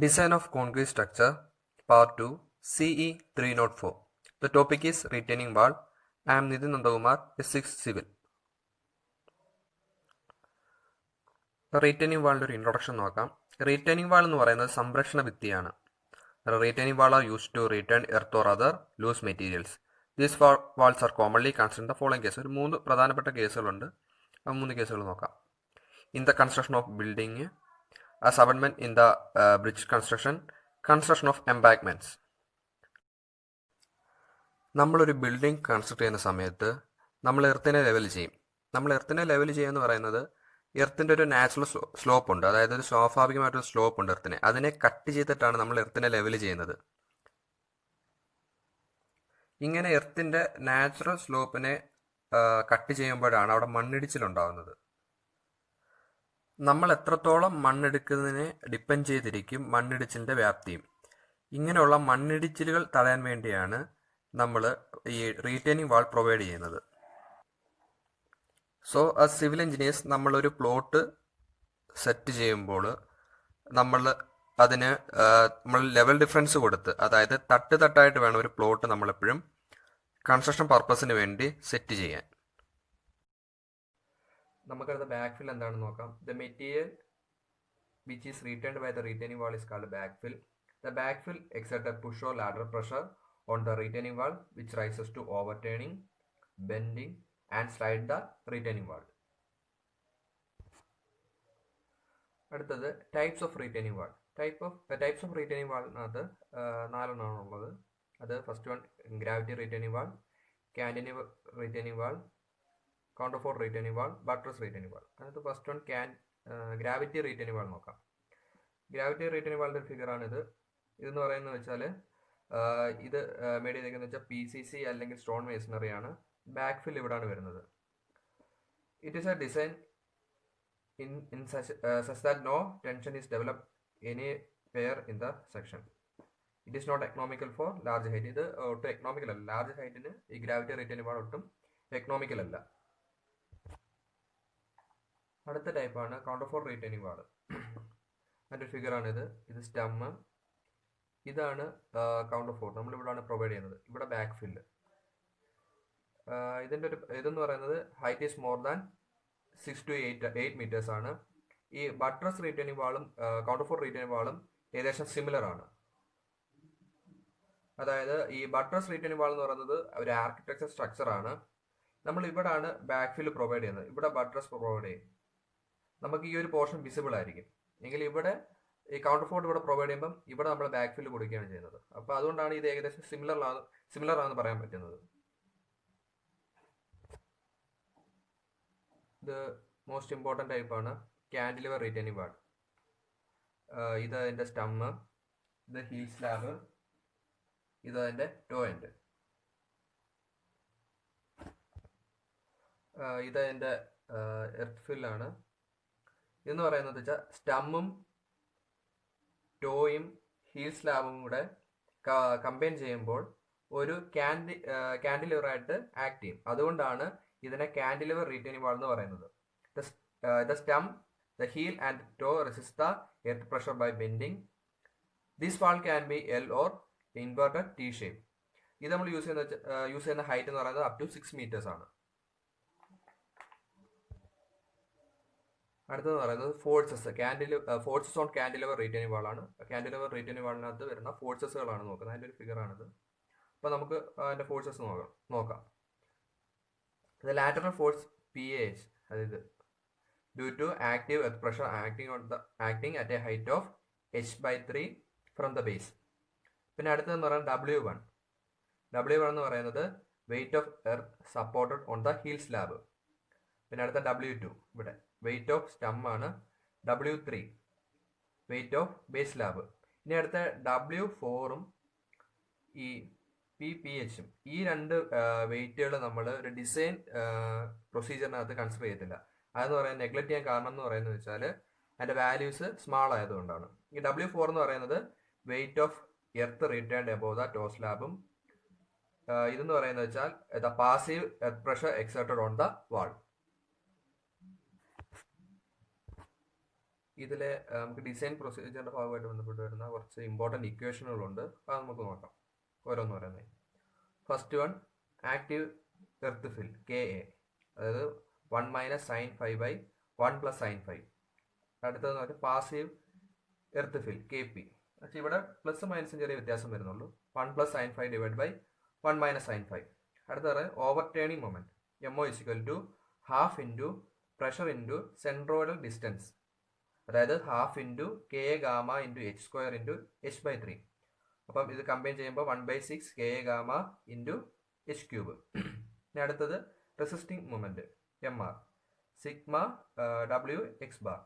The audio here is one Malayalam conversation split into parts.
Design of concrete structure, Part 2, CE 304. The topic is retaining wall. I am Nidhin Nandakumar, S6 Civil. Retaining വാളിൻ്റെ ഒരു ഇൻട്രൊഡക്ഷൻ നോക്കാം. റീറ്റെയിനിങ് വാൾ എന്ന് പറയുന്നത് സംരക്ഷണ ഭിത്തിയാണ്. Retaining wall are use to retain earth or other loose materials. These walls are commonly consider the following case. ഒരു 3 പ്രധാനപ്പെട്ട കേസുകളുണ്ട്. ആ 3 കേസുകൾ നോക്കാം. In the construction of building, as abutment in the bridge construction of embankments. നമ്മളൊരു ബിൽഡിംഗ് കൺസ്ട്രക്ട് ചെയ്യുന്ന സമയത്ത് നമ്മൾ എർത്തിനെ ലെവൽ ചെയ്യും. നമ്മൾ എർത്തിനെ ലെവൽ ചെയ്യുക എന്ന് പറയുന്നത് എർത്തിൻ്റെ ഒരു നാച്ചുറൽ സ്ലോപ്പ് ഉണ്ട്, അതായത് ഒരു സ്വാഭാവികമായിട്ടൊരു സ്ലോപ്പ് ഉണ്ട് എർത്തിനെ. അതിനെ കട്ട് ചെയ്തിട്ടാണ് നമ്മൾ എർത്തിനെ ലെവൽ ചെയ്യുന്നത്. ഇങ്ങനെ എർത്തിൻ്റെ നാച്ചുറൽ സ്ലോപ്പിനെ കട്ട് ചെയ്യുമ്പോഴാണ് അവിടെ മണ്ണിടിച്ചിലുണ്ടാകുന്നത്. നമ്മൾ എത്രത്തോളം മണ്ണെടുക്കുന്നതിനെ ഡിപ്പെൻഡ് ചെയ്തിരിക്കും മണ്ണിടിച്ചിലിൻ്റെ വ്യാപ്തിയും. ഇങ്ങനെയുള്ള മണ്ണിടിച്ചിലുകൾ തടയാൻ വേണ്ടിയാണ് നമ്മൾ ഈ റീറ്റെയിനിങ് വാൾ പ്രൊവൈഡ് ചെയ്യുന്നത്. സോ ആസ് സിവിൽ എഞ്ചിനീയേഴ്സ് നമ്മളൊരു പ്ലോട്ട് സെറ്റ് ചെയ്യുമ്പോൾ നമ്മൾ അതിന് നമ്മൾ ലെവൽ ഡിഫറൻസ് കൊടുത്ത്, അതായത് തട്ടായിട്ട് വേണം ഒരു പ്ലോട്ട് നമ്മളെപ്പോഴും കൺസ്ട്രക്ഷൻ പർപ്പസിന് വേണ്ടി സെറ്റ് ചെയ്യാൻ. നമുക്കത് ബാക്ക് ഫിൽ എന്താണെന്ന് നോക്കാം. The material which is retained by the retaining wall is called back fill. The back fill exert a push or lateral pressure on the retaining wall which rises to overturning, bending and slide the retaining wall. അടുത്തത് types of retaining wall. Types of retaining വാളിനകത്ത് 4 എണ്ണമാണ് ഉള്ളത്. അത് first one gravity retaining wall, cantilever retaining wall, counterfort retaining wall, buttress retaining wall. അതിനകത്ത് ഫസ്റ്റ് വൺ ഗ്രാവിറ്റി റീറ്റെയിനിങ് വാൾ നോക്കാം. ഗ്രാവിറ്റി റീറ്റെയിനിങ് വാളിൻ്റെ ഫിഗർ ആണിത്. ഇതെന്ന് പറയുന്നത് വെച്ചാൽ ഇത് മേഡ് ചെയ്തേക്കുന്നത് വെച്ചാൽ PCC അല്ലെങ്കിൽ സ്റ്റോൺ മേസണറി ആണ്. ബാക്ക് ഫിൽ ഇവിടാണ് വരുന്നത്. It is a design in such that no tension is developed anywhere in the section. It is not economical for large height. ഇത് ഒട്ടും എക്കണോമിക്കൽ അല്ല. ലാർജ് ഹൈറ്റിന് ഈ ഗ്രാവിറ്റി റീറ്റെയിനിങ് വാൾ ഒട്ടും എക്കണോമിക്കൽ അല്ല. അടുത്ത ടൈപ്പാണ് കൗണ്ടർഫോർട്ട് റീറ്റെയിനിങ് വാൾ. അതിൻ്റെ ഒരു ഫിഗറാണിത്. ഇത് സ്റ്റമ്മ്, ഇതാണ് കൗണ്ടർഫോർട്ട്. നമ്മളിവിടെയാണ് പ്രൊവൈഡ് ചെയ്യുന്നത്. ഇവിടെ ബാക്ക് ഫില്ല്. ഇതിൻ്റെ ഒരു ഇതെന്ന് പറയുന്നത് height is more than 6 to 8 metres ആണ്. ഈ ബട്ട്രസ് റീറ്റെയിനിങ് വാളും കൗണ്ടർഫോർട്ട് റീറ്റെയിനിങ് വാളും ഏകദേശം സിമിലർ ആണ്. അതായത് ഈ ബട്ട്രസ് റീറ്റെയിനിങ് വാൾ എന്ന് പറയുന്നത് ഒരു ആർക്കിടെക്ചർ സ്ട്രക്ചർ ആണ്. നമ്മൾ ഇവിടെയാണ് ബാക്ക് ഫില്ല് പ്രൊവൈഡ് ചെയ്യുന്നത്. ഇവിടെ ബട്ട്രസ് പ്രൊവൈഡ് ചെയ്യും. നമുക്ക് ഈ ഒരു പോർഷൻ വിസിബിൾ ആയിരിക്കും. എങ്കിൽ ഇവിടെ ഈ കൗണ്ടർഫോർട്ട് ഇവിടെ പ്രൊവൈഡ് ചെയ്യുമ്പം ഇവിടെ നമ്മൾ ബാക്ക് ഫില്ല് കൊടുക്കുകയാണ് ചെയ്യുന്നത്. അപ്പോൾ അതുകൊണ്ടാണ് ഇത് ഏകദേശം സിമിലർ ആണെന്ന് പറയാൻ പറ്റുന്നത്. ഇത് മോസ്റ്റ് ഇമ്പോർട്ടൻ്റ് ടൈപ്പാണ് കാന്റിലിവർ റീറ്റെയിനിങ് വാൾ. ഇത് അതിൻ്റെ സ്റ്റമ്മ്, ഇത് ഹീൽ സ്ലാബ്, ഇത് അതിൻ്റെ ടോ എൻഡ്. ഇത് അതിൻ്റെ എർത്ത് ഫില്ലാണ്. എന്ന് പറയുന്നത് വെച്ചാൽ സ്റ്റമ്മും ടോയും ഹീൽ സ്ലാബും കൂടെ കമ്പൈൻ ചെയ്യുമ്പോൾ ഒരു കാന്റിലിവറായിട്ട് ആക്ട് ചെയ്യും. അതുകൊണ്ടാണ് ഇതിനെ കാന്റിലിവർ റീറ്റെയിനിങ് വാൾ എന്ന് പറയുന്നത്. The stem, the heel and toe resist the earth pressure by bending. This wall can be L or inverted T shape. ഇത് നമ്മൾ യൂസ് ചെയ്യുന്ന ഹൈറ്റ് എന്ന് പറയുന്നത് അപ് ടു 6 മീറ്റേഴ്സ് ആണ്. അടുത്തെന്ന് പറയുന്നത് ഫോഴ്സസ് ഓൺ കാന്റിലിവർ റീറ്റെയിനിങ് വാളാണ്. കാന്റിലിവർ റീറ്റെയിനിങ് വാളിനകത്ത് വരുന്ന ഫോഴ്സസുകളാണ് നോക്കുന്നത്. അതിൻ്റെ ഒരു ഫിഗറാണിത്. അപ്പോൾ നമുക്ക് അതിൻ്റെ ഫോഴ്സസ് നോക്കാം. ദ ലാറ്ററൽ ഫോഴ്സ് PH, അതായത് due to active earth pressure acting at a height of h/3 from the base. പിന്നെ അടുത്തതെന്ന് പറയുന്നത് W1 എന്ന് പറയുന്നത് weight of earth supported on the heel slab. പിന്നെ അടുത്ത W2 ഇവിടെ വെയിറ്റ് ഓഫ് സ്റ്റം ആണ്. W3 weight of base slab. ഇനി അടുത്ത W4ഉം ഈ PPHും, ഈ 2 വെയിറ്റുകൾ നമ്മൾ ഒരു ഡിസൈൻ പ്രൊസീജിയറിനകത്ത് കൺസിഡർ ചെയ്യത്തില്ല. അതെന്ന് പറയുന്നത് നെഗ്ലക്ട് ചെയ്യാൻ കാരണം എന്ന് പറയുന്നത് വെച്ചാൽ അതിൻ്റെ വാല്യൂസ് സ്മാൾ ആയതുകൊണ്ടാണ്. ഈ W4 എന്ന് പറയുന്നത് weight of earth retained above the toe സ്ലാബും, ഇതെന്ന് പറയുന്നത് വെച്ചാൽ the passive earth pressure exerted on the wall. ഇതിലെ നമുക്ക് ഡിസൈൻ പ്രൊസീജിയറിൻ്റെ ഭാഗമായിട്ട് ബന്ധപ്പെട്ട് വരുന്ന കുറച്ച് ഇമ്പോർട്ടൻറ്റ് ഇക്വേഷനുകളുണ്ട്. അത് നമുക്ക് നോക്കാം ഓരോന്ന് പറയുന്നത്. ഫസ്റ്റ് വൺ, ആക്റ്റീവ് എർത്ത് ഫിൽ KA, അതായത് 1 - sin phi by 1 + sin phi. അടുത്തതെന്ന് പറഞ്ഞാൽ പാസീവ് എർത്ത് ഫിൽ KP. പക്ഷേ ഇവിടെ പ്ലസ് മൈനസും ചെറിയ വ്യത്യാസം വരുന്നുള്ളൂ. 1 + sin phi / 1 - sin phi. അടുത്തത് over turning moment MO = ½ into pressure into centroidal distance, അതായത് ½ into KA gamma into h² into h/3. അപ്പം ഇത് കമ്പൈൻ ചെയ്യുമ്പോൾ 1/6 KA ഗാമ ഇൻറ്റു h³. ഇനി അടുത്തത് resisting moment MR, sigma W x bar.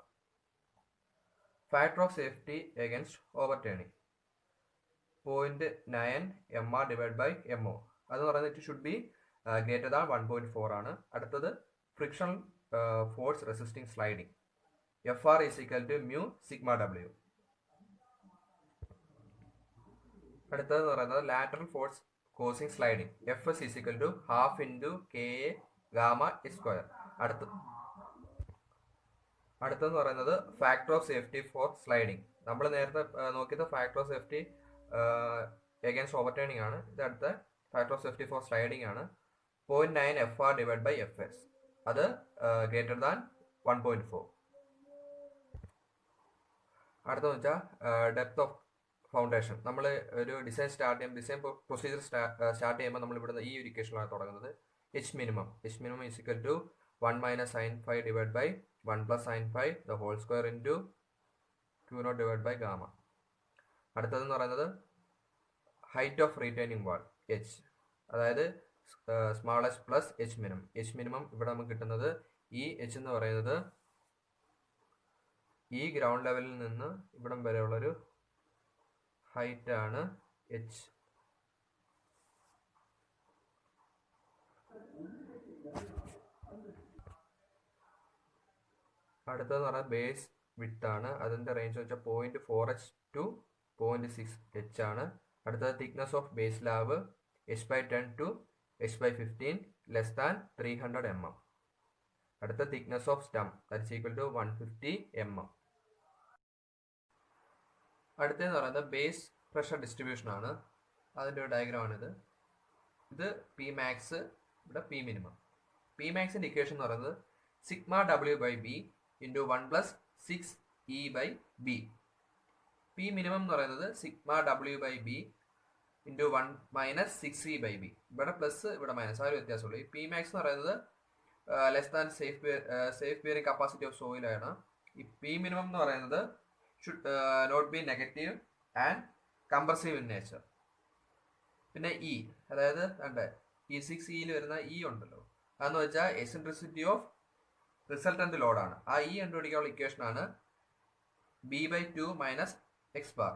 Factor of safety against overturning 0.9 MR / MO. അതെന്ന് പറയുന്നത് it should be greater than 1.4 ആണ്. അടുത്തത് friction force resisting sliding FR = mu sigma W. അടുത്തതെന്ന് പറയുന്നത് lateral force causing sliding FS = ½ into KA gamma h². അടുത്തെന്ന് പറയുന്നത് factor of safety for sliding. നമ്മൾ നേരത്തെ നോക്കിയത് factor of safety against overturning ആണ്. ഇത് അടുത്ത factor of safety for sliding ആണ്. 0.9 FR / FS, അത് ഗ്രേറ്റർ ദാൻ 1.4. അടുത്തെന്ന് വെച്ചാൽ ഡെപ്ത് ഓഫ് ഫൗണ്ടേഷൻ. നമ്മൾ ഒരു ഡിസൈൻ പ്രൊസീജിയർ സ്റ്റാർട്ട് ചെയ്യുമ്പോൾ നമ്മൾ ഇവിടുന്ന് ഈ ഒരു ഇക്വേഷനിലാണ് തുടങ്ങുന്നത്. H minimum = 1 - sin phi / 1 + sin phi the whole square into Q0 / gamma. അടുത്തതെന്ന് പറയുന്നത് height of retaining wall H, അതായത് സ്മാളസ്റ്റ് പ്ലസ് H minimum. ഇവിടെ നമുക്ക് കിട്ടുന്നത് ഈ H എന്ന് പറയുന്നത് ഈ ഗ്രൗണ്ട് ലെവലിൽ നിന്ന് ഇവിടം വരെയുള്ളൊരു ഹൈറ്റ് ആണ് H. അടുത്തതെന്ന് പറഞ്ഞാൽ ബേസ് വിഡ്ത്ത് ആണ്. അതിൻ്റെ റേഞ്ച് വെച്ചാൽ 0.4H to 0.6H ആണ്. അടുത്തത് thickness of base slab H/10 to H/15 less than 300 mm. അടുത്ത തിക്നെസ് ഓഫ് സ്റ്റം = 150 mm. അടുത്തതെന്ന് പറയുന്നത് ബേസ് പ്രഷർ ഡിസ്ട്രിബ്യൂഷൻ ആണ്. അതിൻ്റെ ഒരു ഡയഗ്രാമാണിത്. ഇത് Pmax, ഇവിടെ P minimum. Pmaxൻ്റെ ഇക്വേഷൻ എന്ന് പറയുന്നത് sigma W/B × 1 + 6E/B. P minimum എന്ന് പറയുന്നത് സിഗ്മ W/B × 1 - 6E/B. ഇവിടെ പ്ലസ് ഇവിടെ മൈനസ്, ആ ഒരു വ്യത്യാസമുള്ളൂ. ഈ Pmax എന്ന് പറയുന്നത് less than safe bearing capacity of soil ആണ്. ഈ P minimum എന്ന് പറയുന്നത് should not be negative and compressive in nature. പിന്നെ E, അതായത് E6E വരുന്ന E ഉണ്ടല്ലോ, അതെന്ന് വെച്ചാൽ എസെൻട്രിസിറ്റി ഓഫ് റിസൾട്ടന്റ് ലോഡാണ്. ആ E കണ്ടുപിടിക്കാനുള്ള ഇക്വേഷൻ ആണ് B/2 - x bar.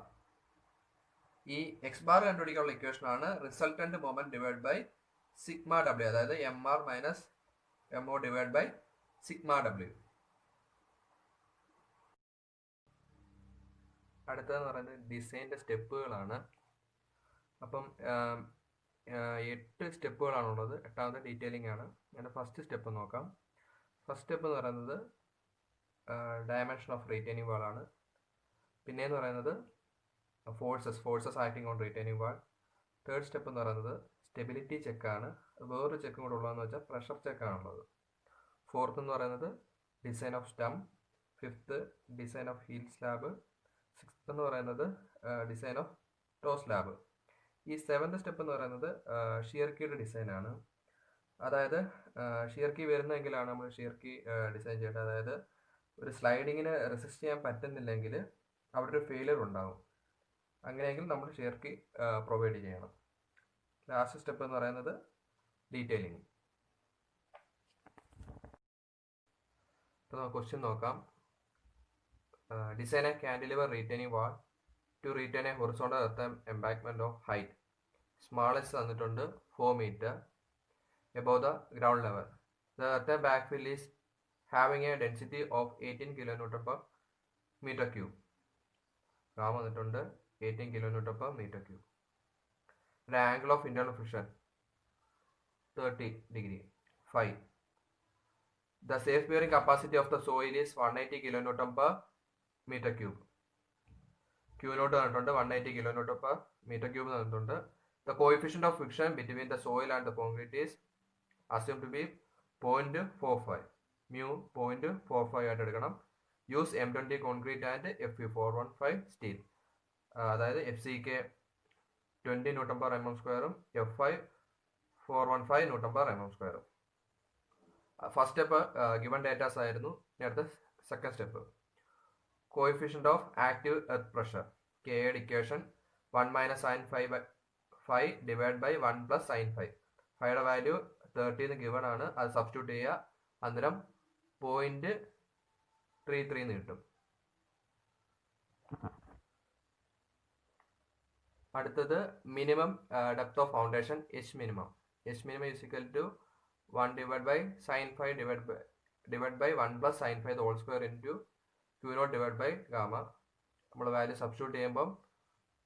ഈ x bar കണ്ടുപിടിക്കാനുള്ള ഇക്വേഷൻ ആണ് റിസൾട്ടന്റ് മൊമെന്റ് / സിഗ്മ W, അതായത് MR - MO / സിഗ്മ W. അടുത്തതെന്ന് പറയുന്നത് ഡിസൈൻ്റെ സ്റ്റെപ്പുകളാണ്. അപ്പം 8 സ്റ്റെപ്പുകളാണുള്ളത്. 8ാമത്തെ ഡീറ്റെയിലിംഗ് ആണ്. അതിൻ്റെ ഫസ്റ്റ് സ്റ്റെപ്പ് നോക്കാം. ഫസ്റ്റ് സ്റ്റെപ്പ് എന്ന് പറയുന്നത് ഡയമെൻഷൻ ഓഫ് റീറ്റെയിനിങ് വാൾ ആണ്. പിന്നെയെന്ന് പറയുന്നത് forces acting on retaining wall. Third step എന്ന് പറയുന്നത് സ്റ്റെബിലിറ്റി ചെക്കാണ്. വേറൊരു ചെക്കും കൂടെ ഉള്ളതെന്ന് വെച്ചാൽ പ്രഷർ ചെക്കാണുള്ളത്. ഫോർത്ത് എന്ന് പറയുന്നത് design of stem. Fifth design of heel slab. Sixth എന്ന് പറയുന്നത് ഡിസൈൻ ഓഫ് ടോ സ്ലാബ്. ഈ സെവൻത് സ്റ്റെപ്പ് എന്ന് പറയുന്നത് ഷിയർ കീയുടെ ഡിസൈനാണ്. അതായത് ഷിയർ കീ വരുന്നെങ്കിലാണ് നമ്മൾ ഷിയർ കീ ഡിസൈൻ ചെയ്യേണ്ടത്. അതായത് ഒരു സ്ലൈഡിങ്ങിന് റെസിസ്റ്റ് ചെയ്യാൻ പറ്റുന്നില്ലെങ്കിൽ അവിടെ ഒരു ഫെയിലിയർ ഉണ്ടാകും. അങ്ങനെയെങ്കിൽ നമ്മൾ ഷിയർ കീ പ്രൊവൈഡ് ചെയ്യണം. ലാസ്റ്റ് സ്റ്റെപ്പ് എന്ന് പറയുന്നത് ഡീറ്റെയിലിംഗ്. ഇപ്പോൾ നമുക്ക് ക്വസ്റ്റ്യൻ നോക്കാം. Design a cantilever retaining wall to retain a horizontal earth embankment of height smallest തന്നിട്ടുണ്ട് 4 meter above the ground level. The earth backfill is having a density of 18 kN/m3. Gamma തന്നിട്ടുണ്ട് 18 kN/m3. The angle of internal friction 30 degree. 5. The safe bearing capacity of the soil is 180 kN/m meter cube. Q naught തന്നിട്ടുണ്ട് 180 kilo newton per meter cube തന്നിട്ടുണ്ട്. The coefficient of friction between the soil and the concrete is assume to be 0.45. Mu 0.45 ആയിട്ട് എടുക്കണം. Use M20 concrete and Fe415 steel. അതായത് FCK 20 ന്യൂട്ടൺ പെർ mm സ്ക്വയറും F5 415 ന്യൂട്ടൺ പെർ mm സ്ക്വയറും. ഫസ്റ്റ് സ്റ്റെപ്പ് ഗിവൺ ഡേറ്റാസ് ആയിരുന്നു. ഇനി അടുത്ത second step coefficient of active earth pressure കെയുടെ equation 1 minus sine 5 divide by 1 plus sine 5. 5യുടെ വാല്യൂ 30 ഗിവൺ ആണ്. അത് സബ്സ്റ്റിറ്റ്യൂട്ട് ചെയ്യുക. അന്നേരം 0.33 കിട്ടും. അടുത്തത് minimum depth of foundation H minimum. H minimum is equal to 1 divide by sine 5 divide by 1 plus sine 5 whole square into Q naught divide by gamma. നമ്മൾ വാല്യൂ സബ്സ്റ്റിറ്റ്യൂട്ട് ചെയ്യുമ്പം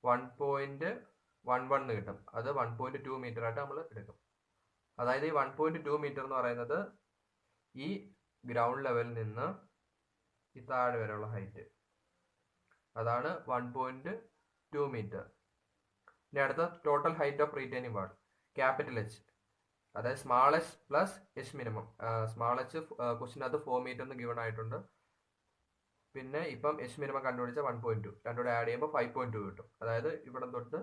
1.11 കിട്ടും. അത് 1.2 മീറ്റർ ആയിട്ട് നമ്മൾ എടുക്കും. അതായത് ഈ 1.2 മീറ്റർ എന്ന് പറയുന്നത് ഈ ഗ്രൗണ്ട് ലെവലിൽ നിന്ന് ഈ താഴെ വരെയുള്ള ഹൈറ്റ്, അതാണ് 1.2 മീറ്റർ. ഇനി അടുത്ത total height of retaining wall capital H, അതായത് small H plus H minimum. Small H ക്വസ്റ്റിനകത്ത് 4 മീറ്റർ എന്ന് ഗിവൺ ആയിട്ടുണ്ട്. പിന്നെ ഇപ്പം H മിനിമം കണ്ടുപിടിച്ച 1.2 രണ്ടൂടെ ആഡ് ചെയ്യുമ്പോൾ 5.2 കിട്ടും. അതായത് ഇവിടം തൊട്ട്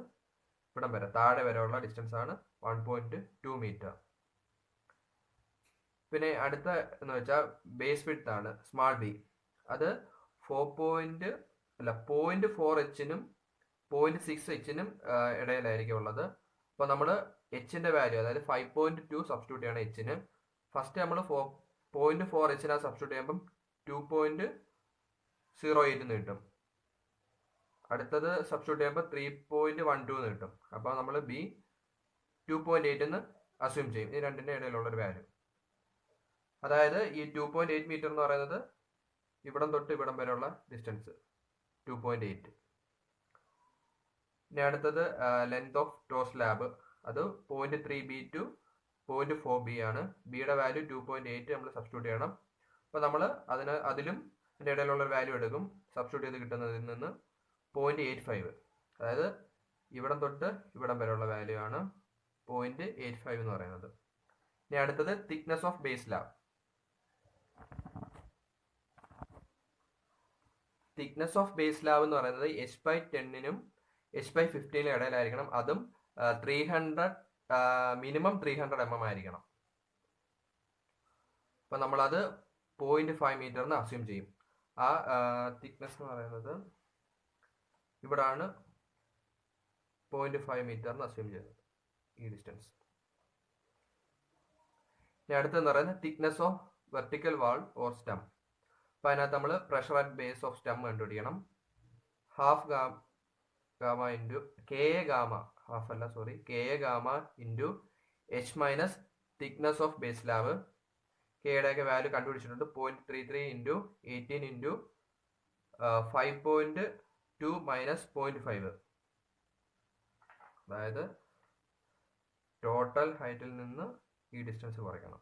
ഇവിടം വരെ താഴെ വരെയുള്ള ഡിസ്റ്റൻസ് ആണ് 1.2 മീറ്റർ. പിന്നെ അടുത്ത എന്ന് വെച്ചാൽ ബേസ് വിഡ്ത്ത് ആണ് സ്മാൾ ബി. അത് 0.4 എച്ചിനും 0.6 എച്ചിനും ഇടയിലായിരിക്കും ഉള്ളത്. അപ്പോൾ നമ്മൾ എച്ചിന്റെ വാല്യൂ അതായത് 5.2 സബ്സ്റ്റിറ്റ്യൂട്ട് ചെയ്യണം എച്ചിന്. ഫസ്റ്റ് നമ്മൾ 0.4 എച്ചിനാ സബ്സ്റ്റിറ്റ്യൂട്ട് ചെയ്യുമ്പം 2.08 കിട്ടും. അടുത്തത് സബ്സ്റ്റിറ്റ്യൂട്ട് ചെയ്യുമ്പോൾ 3.12 കിട്ടും. അപ്പോൾ നമ്മൾ ബി 2.8 എന്ന് അസ്യൂം ചെയ്യും. ഈ രണ്ടിൻ്റെ ഇടയിലുള്ളൊരു വാല്യൂ. അതായത് ഈ 2.8 മീറ്റർ എന്ന് പറയുന്നത് ഇവിടം തൊട്ട് ഇവിടം വരെയുള്ള ഡിസ്റ്റൻസ് 2.8. ഇനി അടുത്തത് ലെങ്ത് ഓഫ് ടോ സ്ലാബ്. അത് 0.3B ടു 0.4B ആണ്. ബിയുടെ വാല്യൂ 2.8 നമ്മൾ സബ്സ്റ്റിറ്റ്യൂട്ട് ചെയ്യണം. അപ്പോൾ നമ്മൾ അതിലും അതിൻ്റെ ഇടയിലുള്ള വാല്യൂ എടുക്കും. സബ്സ്റ്റിറ്റ്യൂട്ട് ചെയ്ത് കിട്ടുന്നതിൽ നിന്ന് 0.85, അതായത് ഇവിടം തൊട്ട് ഇവിടം വരെയുള്ള വാല്യൂ ആണ് 0.85 എന്ന് പറയുന്നത്. ഇനി അടുത്തത് thickness of base slab. Thickness of base slab എന്ന് പറയുന്നത് H/10നും H/15നും ഇടയിലായിരിക്കണം. അതും 300 മിനിമം 300 mm ആയിരിക്കണം. അപ്പൊ നമ്മളത് 0.5 മീറ്റർ എന്ന് അസ്യൂം ചെയ്യും. ആ തിക്നെസ് എന്ന് പറയുന്നത് ഇവിടാണ് 0.5 മീറ്റർ എന്ന് അസ്യൂം ചെയ്യുന്നത്, ഈ ഡിസ്റ്റൻസ്. ഇനി അടുത്തെന്ന് പറയുന്നത് thickness of vertical wall or stem. അപ്പം അതിനകത്ത് നമ്മൾ pressure at base of stem കണ്ടുപിടിക്കണം. Half gamma into K A gamma, half അല്ല sorry, K A gamma into H minus thickness of base slab. കെയുടെ ഒക്കെ വാല്യൂ കണ്ടുപിടിച്ചിട്ടുണ്ട്. 0.33 ഇൻറ്റു 18 ഇൻറ്റു 5.2 മൈനസ് 0.5. അതായത് ടോട്ടൽ ഹൈറ്റിൽ നിന്ന് ഈ ഡിസ്റ്റൻസ് കുറയ്ക്കണം,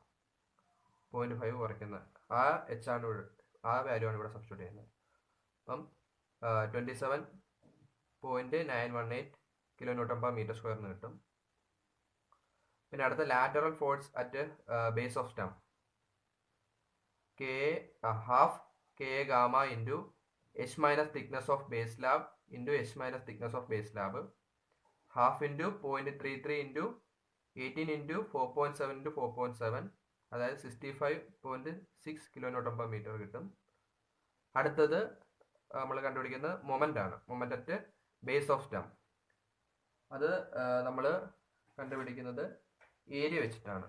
0.5 കുറയ്ക്കുന്നത്. ആ H ആണ്, ആ വാല്യൂ ആണ് ഇവിടെ സബ്സ്റ്റിറ്റ്യൂട്ട് ചെയ്യുന്നത്. അപ്പം 27.918 kilo newton per metre square എന്ന് കിട്ടും. പിന്നെ അടുത്ത lateral force at base of stem. Half K gamma into H minus thickness of base slab into H minus thickness of base slab. Half into 0.33 into 18 into 4.7 into 4.7, അതായത് 65.6 കിലോ ന്യൂട്ടൺ പെർ മീറ്റർ കിട്ടും. അടുത്തത് നമ്മൾ കണ്ടുപിടിക്കുന്നത് മൊമെന്റ് ആണ്. Moment at base of stem. അത് നമ്മൾ കണ്ടുപിടിക്കുന്നത് ഏരിയ വെച്ചിട്ടാണ്.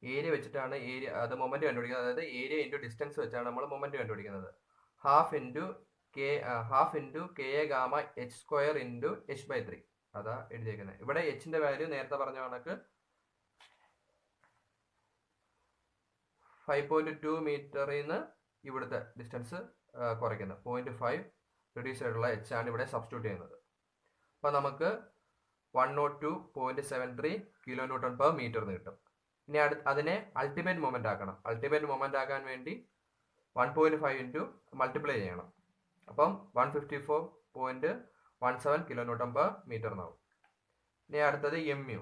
ഏരിയ വെച്ചിട്ടാണ് അത് മൊമെന്റ് കണ്ടുപിടിക്കുന്നത്. അതായത് ഏരിയ ഇൻറ്റു ഡിസ്റ്റൻസ് വെച്ചാണ് നമ്മൾ മൊമെന്റ് കണ്ടുപിടിക്കുന്നത്. Half into K A gamma H square into H/3, അതാ എഴുതിയേക്കുന്നത്. ഇവിടെ Hന്റെ വാല്യൂ നേരത്തെ പറഞ്ഞ കണക്ക് 5.2 മീറ്ററിൽ നിന്ന് ഇവിടുത്തെ ഡിസ്റ്റൻസ് കുറയ്ക്കുന്നത് 0.5 റെഡ്യൂസ് ആയിട്ടുള്ള H ആണ് ഇവിടെ സബ്സ്റ്റിറ്റ്യൂട്ട് ചെയ്യുന്നത്. അപ്പോൾ നമുക്ക് 102.73 കിലോ ന്യൂട്ടൺ പെർ മീറ്റർ എന്ന് കിട്ടും. ഇനി അതിനെ അൾട്ടിമേറ്റ് മൊമെന്റ് ആക്കണം. അൾട്ടിമേറ്റ് മൊമെന്റ് ആക്കാൻ വേണ്ടി 1.5 ഇൻറ്റു മൾട്ടിപ്ലൈ ചെയ്യണം. അപ്പം 154.17 കിലോ ന്യൂട്ടൺ പെർ മീറ്റർ എന്നാവും. ഇനി അടുത്തത് എംയു.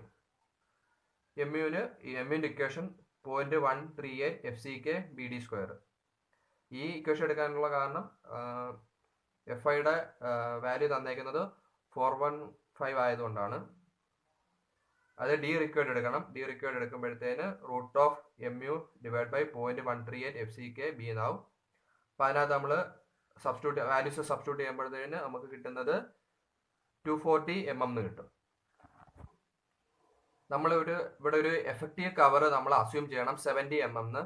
എമ്യുവിന്റെ ഇക്വേഷൻ 0.138 FCK BD². ഈ ഇക്വേഷൻ എടുക്കാനുള്ള കാരണം എഫ് ഐയുടെ വാല്യൂ തന്നേക്കുന്നത് 415 ആയതുകൊണ്ടാണ്. അത് ഡി റിക്വയർഡ് എടുക്കണം. ഡി റിക്വയർഡ് എടുക്കുമ്പോഴത്തേന് √MU divide by 0.138 FCK B എന്നാവും. അപ്പം അതിനകത്ത് നമ്മൾ വാല്യൂസ് സബ്സ്റ്റിറ്റ്യൂട്ട് ചെയ്യുമ്പോഴത്തേന് നമുക്ക് കിട്ടുന്നത് 240 mm എന്ന് കിട്ടും. ഇവിടെ ഒരു എഫക്റ്റീവ് കവർ നമ്മൾ അസ്യൂം ചെയ്യണം 70 mm എന്ന്.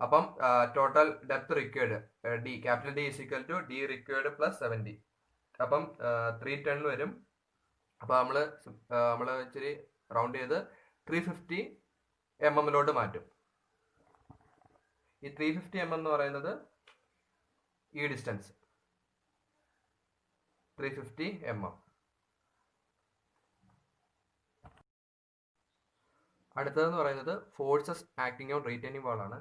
അപ്പം total depth required capital D = D required plus 70. അപ്പം 310 വരും. അപ്പം നമ്മൾ ഇച്ചിരി റൗണ്ട് ചെയ്ത് 350 mm മാറ്റും. ഈ 350 mm എന്ന് പറയുന്നത് ഈ ഡിസ്റ്റൻസ് 350 mm. അടുത്തതെന്ന് പറയുന്നത് ഫോഴ്സസ് ആക്ടിങ് ഓൺ റീറ്റെയിനിങ് വാൾ ആണ്.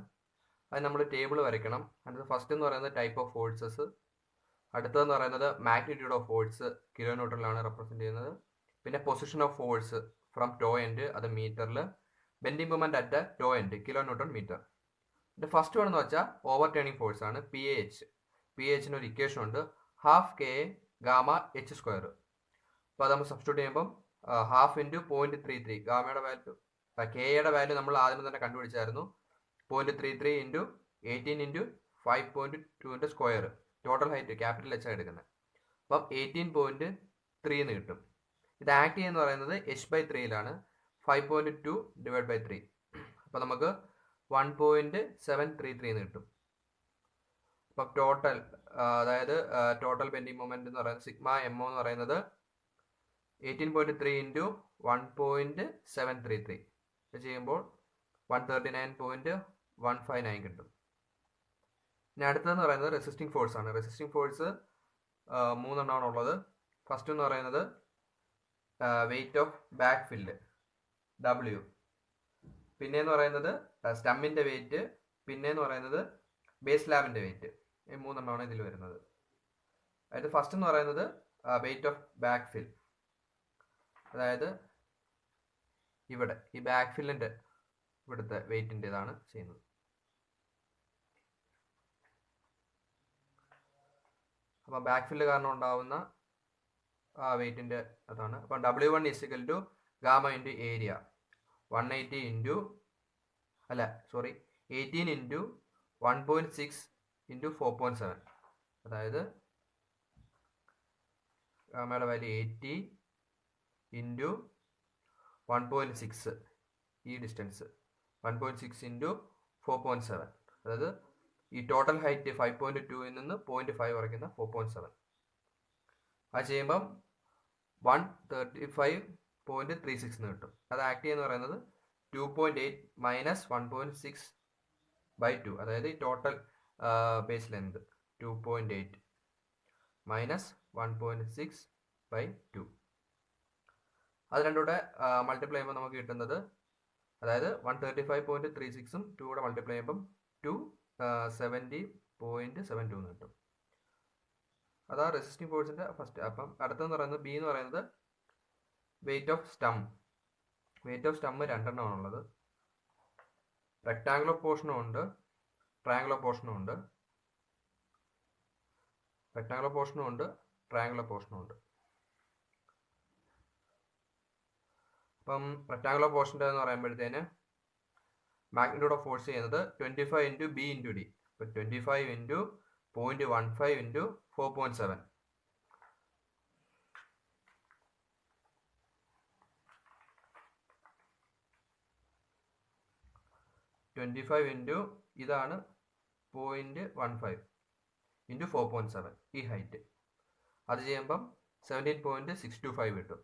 അത് നമ്മൾ ടേബിൾ വരയ്ക്കണം. അടുത്ത ഫസ്റ്റ് എന്ന് പറയുന്നത് ടൈപ്പ് ഓഫ് ഫോഴ്സസ്. അടുത്തതെന്ന് പറയുന്നത് മാഗ്നിറ്റ്യൂഡ് ഓഫ് ഫോഴ്സ് കിലോ ന്യൂട്ടണിലാണ് റെപ്രസെന്റ് ചെയ്യുന്നത്. പിന്നെ position of force from toe end, അത് മീറ്ററിൽ. Bending moment at toe end kilo newton meter. പിന്നെ ഫസ്റ്റ് വേണമെന്ന് വെച്ചാൽ ഓവർ ടേണിംഗ് ഫോഴ്സ് ആണ്, PH. PHന് ഒരു ഇക്വേഷൻ ഉണ്ട്, ½ K Γ/h². അപ്പോൾ അത് നമ്മൾ സബ്സ്റ്റിറ്റ്യൂട്ട് ചെയ്യുമ്പം ½ ഇൻറ്റു 0.33 ഗാമയുടെ വാല്യൂ കെയുടെ വാല്യൂ നമ്മൾ ആദ്യം തന്നെ കണ്ടുപിടിച്ചായിരുന്നു. 0.33 ഇൻറ്റു 18 ഇൻറ്റു 5.2ന്റെ square. Total height capital H എടുക്കുന്നത്. അപ്പം 18.3 എന്ന് കിട്ടും. ഇത് ആക്ട് ചെയ്യുന്ന പറയുന്നത് H/3യിലാണ്. 5.2 ഡിവൈഡ് ബൈ 3. അപ്പം നമുക്ക് 1.733 എന്ന് കിട്ടും. അപ്പം ടോട്ടൽ അതായത് ടോട്ടൽ ബെൻഡിങ് മൊമെന്റ് എന്ന് പറയുന്നത് സിഗ്മ MO എന്ന് പറയുന്നത് 18.3 ഇൻറ്റു 1.733 ചെയ്യുമ്പോൾ 139.159 കിട്ടും. ഇനി അടുത്തതെന്ന് പറയുന്നത് റെസിസ്റ്റിംഗ് ഫോഴ്സ് ആണ്. റെസിസ്റ്റിംഗ് ഫോഴ്സ് 3 എണ്ണമാണ് ഉള്ളത്. ഫസ്റ്റ് എന്ന് പറയുന്നത് weight of back fill W. പിന്നെന്ന് പറയുന്നത് സ്റ്റമ്മിന്റെ വെയിറ്റ്. പിന്നെന്ന് പറയുന്നത് ബേസ് സ്ലാബിന്റെ വെയിറ്റ്. ഈ 3 എണ്ണമാണ് ഇതിൽ വരുന്നത്. അതായത് ഫസ്റ്റ് എന്ന് പറയുന്നത് വെയിറ്റ് ഓഫ് ബാക്ക് ഫിൽ. അതായത് ഇവിടെ ഈ ബാക്ക് ഫില്ലിന്റെ ഇവിടുത്തെ വെയിറ്റിന്റെ ഇതാണ് ചെയ്യുന്നത്. അപ്പം ബാക്ക് ഫില്ല് കാരണം ഉണ്ടാവുന്ന വെയിറ്റിന്റെ അതാണ്. അപ്പം W1 = gamma into area. 18 into 1.6 into 4.7. അതായത് ഗാമയുടെ വാല്യൂ 80 ഇൻറ്റു 1.6, ഈ ഡിസ്റ്റൻസ് 1.6 ഇൻറ്റു 4.7. അതായത് ഈ ടോട്ടൽ ഹൈറ്റ് 5.2ൽ നിന്ന് 0.5 കുറയ്ക്കുന്ന 4.7. അത് ചെയ്യുമ്പം 135.36 എന്ന് കിട്ടും. അത് ആക്ട് ചെയ്യുന്ന പറയുന്നത് 2.8 മൈനസ് 1.6/2. അതായത് ഈ ടോട്ടൽ ബേസ് ലെങ്ത് 2.8 മൈനസ് 1.6/2. അത് രണ്ടും കൂടെ മൾട്ടിപ്ലൈ ചെയ്യുമ്പോൾ നമുക്ക് കിട്ടുന്നത്, അതായത് 135.36ഉം 2 കൂടെ മൾട്ടിപ്ലൈ ചെയ്യുമ്പം 270.72 എന്ന് കിട്ടും. അതാ റെസിസ്റ്റിംഗ് ഫോഴ്സിന്റെ ഫസ്റ്റ്. അപ്പം അടുത്തെന്ന് പറയുന്നത് ബി എന്ന് പറയുന്നത് weight of stem. Weight of stem 2 എണ്ണമാണുള്ളത്. റെക്ടാങ്കുലർ പോർഷനും ഉണ്ട്, ട്രയാങ്കുലർ പോർഷനും ഉണ്ട്. റെക്ടാങ്കുലർ പോർഷനും ഉണ്ട്, ട്രയാങ്കുലർ പോർഷനും ഉണ്ട്. അപ്പം റെക്ടാങ്കുലർ പോർഷൻ്റെ എന്ന് പറയുമ്പോഴത്തേന് മാഗ്നിറ്റ്യൂഡ് ഓഫ് ഫോഴ്സ് ചെയ്യുന്നത് 25 ഇൻറ്റു B ഇൻറ്റു ഡി. അപ്പം 25 ഇൻറ്റു 0.15 ഇൻറ്റു 4.7. ഇതാണ് 0.15 ഇൻറ്റു 4.7 ഈ ഹൈറ്റ്. അത് ചെയ്യുമ്പം 17.625 കിട്ടും.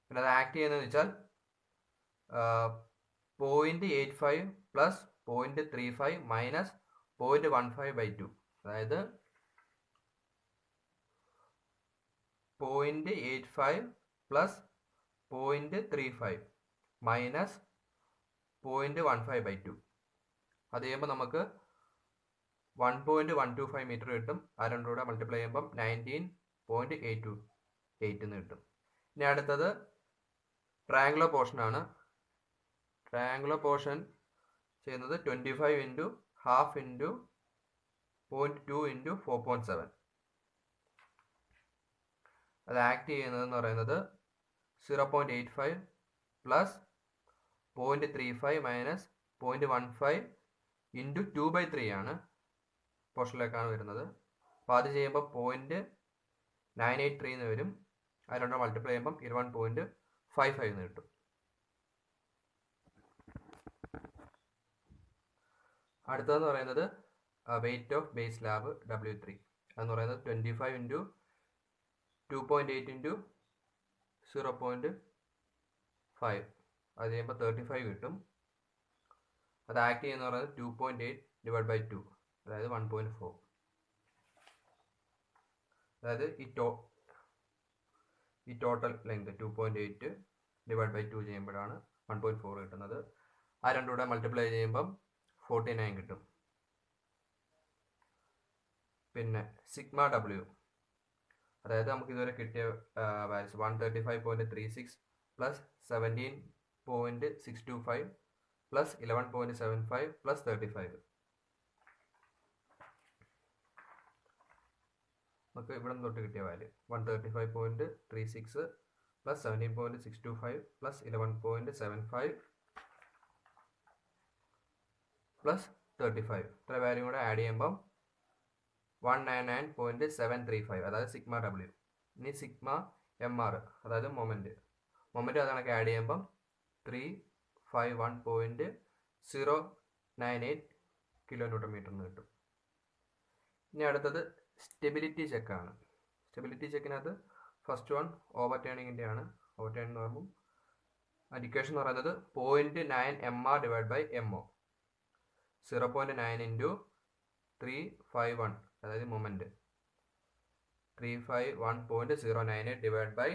പിന്നെ അത് ആക്ട് ചെയ്യുന്നതെന്ന് വെച്ചാൽ 0.85 പ്ലസ് 0.35 മൈനസ് 0.15/2. അതായത് 0.85 പ്ലസ് 0.35 മൈനസ് 0.15/2. അത് ചെയ്യുമ്പോൾ നമുക്ക് 1.125 മീറ്റർ കിട്ടും. ആ രണ്ടും കൂടെ മൾട്ടിപ്ലൈ ചെയ്യുമ്പം 19.828 എന്ന് കിട്ടും. ഇനി അടുത്തത് ട്രയാങ്കുലർ പോർഷൻ ആണ്. ട്രയാങ്കുലർ പോർഷൻ ചെയ്യുന്നത് 25 ഇൻറ്റു ഹാഫ് ഇൻറ്റു 0.2 ഇൻറ്റു 4.7. അത് ആക്ട് ചെയ്യുന്നതെന്ന് പറയുന്നത് 0.85 പ്ലസ് 0.35 മൈനസ് 0.15 ഇൻറ്റു 2/3 ആണ് പോർഷനിലേക്കാണ് വരുന്നത്. അപ്പോൾ അത് ചെയ്യുമ്പോൾ 0.983 എന്ന് വരും. അത് രണ്ടോ മൾട്ടിപ്ലൈ ചെയ്യുമ്പം 21.55 എന്ന് കിട്ടും. അടുത്തതെന്ന് പറയുന്നത് weight of base slab W3. അതെന്ന് പറയുന്നത് 25 ഇൻറ്റു 2.8 ഇൻറ്റു 0.5. അത് ചെയ്യുമ്പോൾ 35 കിട്ടും. അത് ആക്ട് ചെയ്യുന്ന പറയുന്നത് 2.8/2, അതായത് 1.4. അതായത് ഈ ടോട്ടൽ ലെങ്ത് 2.8/2 ചെയ്യുമ്പോഴാണ് 1.4 കിട്ടുന്നത്. ആ രണ്ടും കൂടെ മൾട്ടിപ്ലൈ ചെയ്യുമ്പം 49 കിട്ടും. പിന്നെ സിഗ്മ W, അതായത് നമുക്ക് ഇതുവരെ കിട്ടിയ വാല്യൂസ് 135.36 പ്ലസ് 17.625 പ്ലസ് 11.75 പ്ലസ് 35. നമുക്ക് ഇവിടെ നിന്ന് തൊട്ട് കിട്ടിയ വാല്യൂ 135.36 പ്ലസ് 17.625 പ്ലസ് 11.75 പ്ലസ് 35. ഇത്ര വാല്യൂ കൂടെ ആഡ് ചെയ്യുമ്പം 199.735, അതായത് സിഗ്മ W. ഇനി സിഗ്മ MR, അതായത് മൊമെൻറ്റ് അത് കണക്ക് ആഡ് ചെയ്യുമ്പം 351.098 kN/m എന്ന് കിട്ടും. ഇനി അടുത്തത് സ്റ്റെബിലിറ്റി ചെക്കാണ്. സ്റ്റെബിലിറ്റി ചെക്കിനകത്ത് ഫസ്റ്റ് വൺ ഓവർ ടേണിങ്ങിൻ്റെ ആണ്. ഓവർ ടേണിംഗ് എന്ന് പറയുമ്പോൾ ഇക്വേഷൻ എന്ന് പറയുന്നത് 0.9 MR/MO, 0.9 ഇൻറ്റു 351, അതായത് മൊമെൻറ്റ് 351.098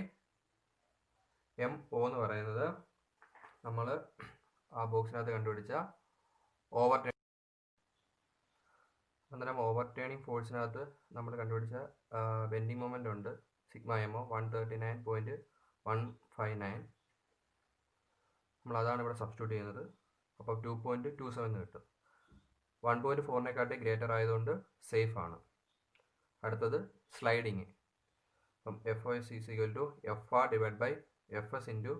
MO എന്ന് പറയുന്നത് നമ്മൾ ആ ബോക്സിനകത്ത് കണ്ടുപിടിച്ച ഓവർ ടേണിംഗ്. അന്നേരം ഓവർ ടേണിംഗ് ഫോഴ്സിനകത്ത് നമ്മൾ കണ്ടുപിടിച്ച ബെൻഡിങ് മൊമെൻ്റ് ഉണ്ട്. Sigma MO 139.159. നമ്മളതാണ് ഇവിടെ സബ്സ്റ്റിറ്റ്യൂട്ട് ചെയ്യുന്നത്. അപ്പോൾ 2.27 കിട്ടും. 1.4 ഗ്രേറ്റർ ആയതുകൊണ്ട് സേഫ് ആണ്. അടുത്തത് സ്ലൈഡിങ്. അപ്പം FOS FR/FS ഇൻറ്റു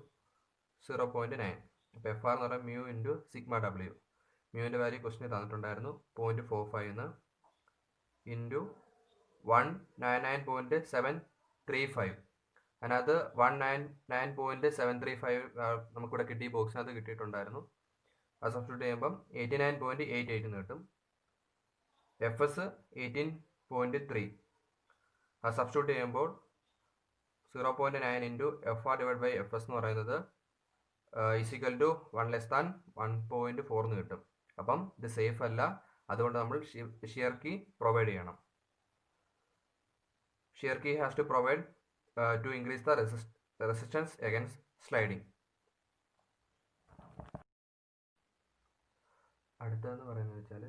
0.9. അപ്പോൾ FR എന്ന് പറയുന്നത് മ്യൂ ഇൻറ്റു സിഗ്മ W. മ്യൂവിൻ്റെ വാല്യൂ ക്വസ്റ്റിന് തന്നിട്ടുണ്ടായിരുന്നു 0.45 എന്ന്, ഇൻറ്റു 199.735. അതിനകത്ത് 199.735 നമുക്കിവിടെ കിട്ടി, ബോക്സിനകത്ത് കിട്ടിയിട്ടുണ്ടായിരുന്നു. അത് സബ്സ്റ്റിറ്റ്യൂട്ട് ചെയ്യുമ്പം 89.88 എന്ന് കിട്ടും. FS 18.3. അത് സബ്സ്റ്റിറ്റ്യൂട്ട് ചെയ്യുമ്പോൾ 0.9 ഇൻറ്റു FR/FS എന്ന് പറയുന്നത് ഈസിക്കൽ ടു 1 <1.4 എന്ന് കിട്ടും. അപ്പം ഇത് സേഫ് അല്ല, അതുകൊണ്ട് നമ്മൾ ഷിയർ കീ പ്രൊവൈഡ് ചെയ്യണം. Shear key has to provide to increase the resistance against sliding. അടുത്തതെന്ന് പറയുന്നത് വെച്ചാൽ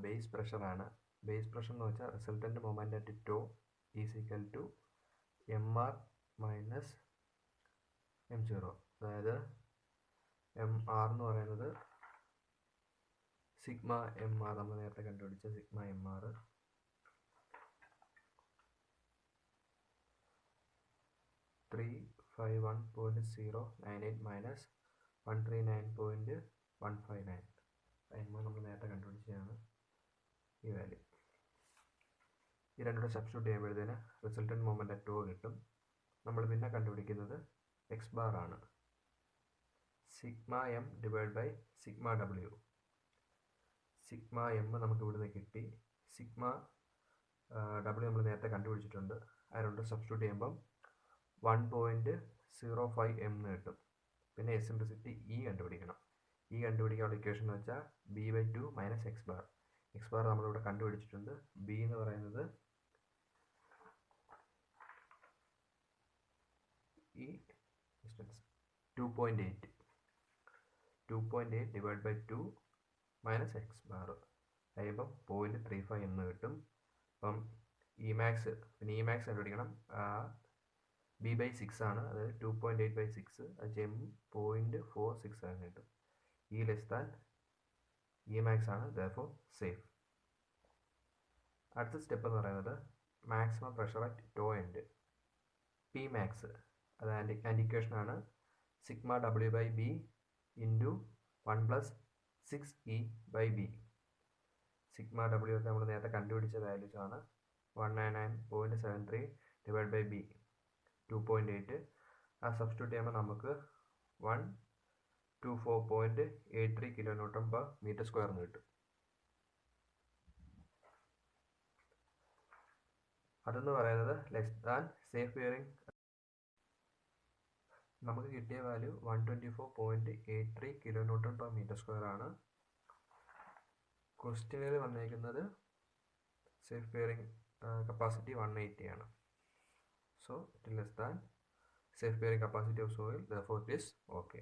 ബേസ് പ്രഷറാണ്. ബേസ് പ്രഷർ എന്ന് വെച്ചാൽ resultant moment at toe is equal to MR minus M0. അതായത് MR എന്ന് പറയുന്നത് സിഗ്മ MR, നമ്മൾ നേരത്തെ കണ്ടുപിടിച്ച സിഗ്മ MR 351.098 മൈനസ് 139.159. നമ്മൾ നേരത്തെ കണ്ടുപിടിച്ചതാണ് ഈ വാല്യൂ. ഈ രണ്ടുകൂടെ സബ്സ്റ്റിറ്റ്യൂട്ട് ചെയ്യുമ്പോഴത്തേന് റിസൾട്ടൻ്റ് മൊമെൻ്റ് അറ്റ് ടോ കിട്ടും. നമ്മൾ പിന്നെ കണ്ടുപിടിക്കുന്നത് X ബാർ ആണ്. സിഗ്മ M/സിഗ്മ W. സിഗ്മ M നമുക്ക് ഇവിടുന്ന് കിട്ടി. സിഗ്മ W നമ്മൾ നേരത്തെ കണ്ടുപിടിച്ചിട്ടുണ്ട്. ആ രണ്ട് സബ്സ്റ്റിറ്റ്യൂട്ട് ചെയ്യുമ്പം 1.05 M എന്ന് കിട്ടും. പിന്നെ എക്സെൻട്രിസിറ്റി E കണ്ടുപിടിക്കണം. E കണ്ടുപിടിക്കാനുള്ള ഇക്വേഷൻ എന്ന് വെച്ചാൽ B/2 minus X bar. X bar നമ്മളിവിടെ കണ്ടുപിടിച്ചിട്ടുണ്ട്. B എന്ന് പറയുന്നത് ഈ distance 2.8. 2.8 divide by 2 minus X bar കഴിയുമ്പം 0.35 എന്ന് കിട്ടും. അപ്പം ഇ മാക്സ് കണ്ടുപിടിക്കണം. ബി ബൈ 6 ആണ്, അതായത് 2.8 ബൈ 6 അത് ചെയ്യുമ്പോൾ 0.46 ആണ് കിട്ടും. E less than E max ആണ്, ദെയർഫോർ സേഫ്. അടുത്ത സ്റ്റെപ്പ് എന്ന് പറയുന്നത് maximum pressure at toe end, P max. അത് ആൻഡ് ഇക്വേഷൻ ആണ് sigma W by B into 1+6E by B. Sigma W ഒക്കെ നമ്മൾ നേരത്തെ കണ്ടുപിടിച്ച വാല്യൂസ് ആണ്. 199.73 ഡിവൈഡ് ബൈ ബി 2.8. ആ സബ്സ്റ്റിറ്റ്യൂട്ട് ചെയ്യുമ്പോൾ നമുക്ക് 124.83 kN/m² എന്ന് കിട്ടും. അതെന്ന് പറയുന്നത് ലെസ് ദാൻ സേഫ് ബിയറിംഗ്. നമുക്ക് കിട്ടിയ വാല്യൂ 124.83 kN/m² ആണ്. ക്വസ്റ്റ്യനിൽ വന്നേക്കുന്നത് സേഫ് ബിയറിംഗ് കപ്പാസിറ്റി 180 ആണ്. So it less than safe bearing capacity of soil, therefore it is okay.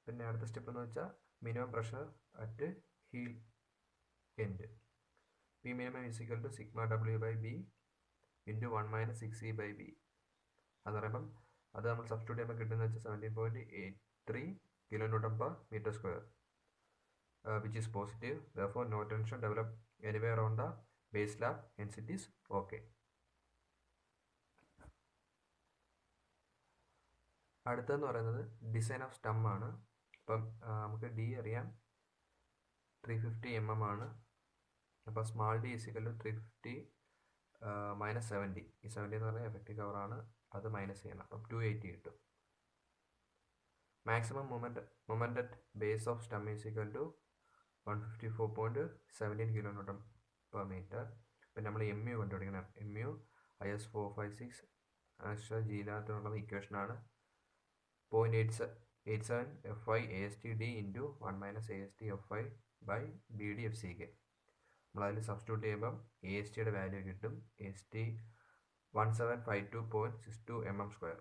പിന്നെ അടുത്ത സ്റ്റെപ്പ് എന്ന് വെച്ചാൽ minimum pressure at heel end. P minimum is equal to sigma W by B into 1-6E by B. അത് പറയുമ്പം അത് നമ്മൾ സബ്സ്റ്റിറ്റ്യൂട്ട് ചെയ്യുമ്പോൾ കിട്ടുന്നത് വെച്ചാൽ 17.83 kN/m², which is positive. Therefore, no tension develop anywhere on the base slab, hence it is okay. അടുത്തെന്ന് പറയുന്നത് ഡിസൈൻ ഓഫ് സ്റ്റം ആണ്. അപ്പം നമുക്ക് ഡി അറിയാം 350 mm ആണ്. അപ്പോൾ small D is equal to 350 minus 70. ഈ 70 എന്ന് പറഞ്ഞാൽ എഫക്റ്റീവ് കവറാണ്, അത് മൈനസ് ചെയ്യണം. അപ്പം 280 കിട്ടും. Maximum moment at base of stem is equal to 154.17 kN/m. പിന്നെ നമ്മൾ എം യു കണ്ടുപിടിക്കണം. എം യു IS 456 ജീലാത്തുള്ളത് ഇക്വേഷനാണ്. 0.87 FI ASTD into 1-AST FI by BD FCK. നമ്മളതിൽ സബ്സ്റ്റിറ്റ്യൂട്ട് ചെയ്യുമ്പം AST യുടെ വാല്യൂ കിട്ടും. AST 1752.62 mm².